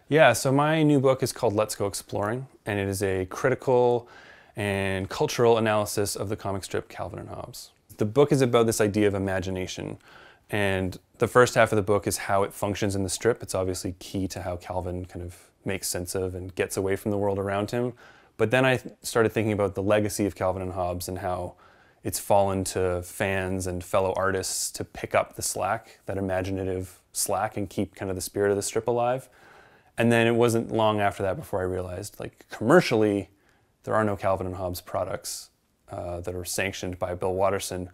Yeah, so my new book is called Let's Go Exploring, and it is a critical and cultural analysis of the comic strip Calvin-and-Hobbes. The book is about this idea of imagination, and the first half of the book is how it functions in the strip. It's obviously key to how Calvin kind of makes sense of and gets away from the world around him. But then I started thinking about the legacy of Calvin-and-Hobbes and how it's fallen to fans and fellow artists to pick up the slack, that imaginative slack, and keep kind of the spirit of the strip alive. And then it wasn't long after that before I realized, like, commercially, there are no Calvin-and-Hobbes products that are sanctioned by Bill Watterson.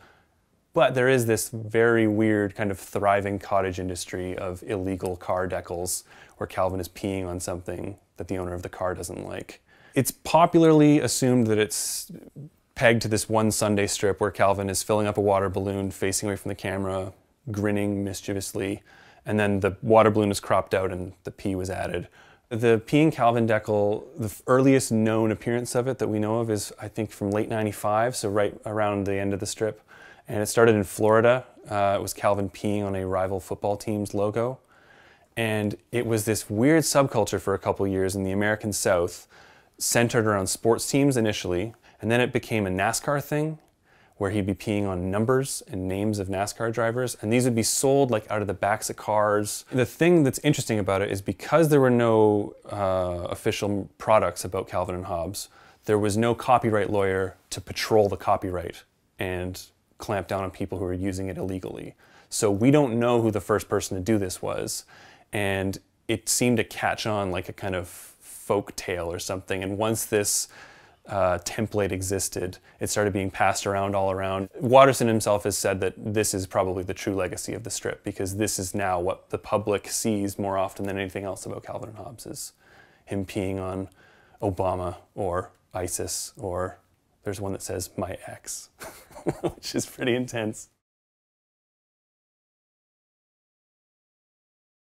But there is this very weird kind of thriving cottage industry of illegal car decals where Calvin is peeing on something that the owner of the car doesn't like. It's popularly assumed that it's pegged to this one Sunday strip where Calvin is filling up a water balloon, facing away from the camera, grinning mischievously, and then the water balloon is cropped out and the pee was added. The peeing Calvin decal, the earliest known appearance of it that we know of is, I think, from late '95, so right around the end of the strip. And it started in Florida. It was Calvin peeing on a rival football team's logo. And it was this weird subculture for a couple years in the American South, centered around sports teams initially, and then it became a NASCAR thing, where he'd be peeing on numbers and names of NASCAR drivers, and these would be sold like out of the backs of cars. The thing that's interesting about it is because there were no official products about Calvin-and-Hobbes, there was no copyright lawyer to patrol the copyright and clamp down on people who were using it illegally. So we don't know who the first person to do this was, and it seemed to catch on like a kind of folk tale or something, and once this template existed, it started being passed around all around. Watterson himself has said that this is probably the true legacy of the strip, because this is now what the public sees more often than anything else about Calvin-and-Hobbes, is him peeing on Obama or ISIS, or there's one that says my ex, which is pretty intense.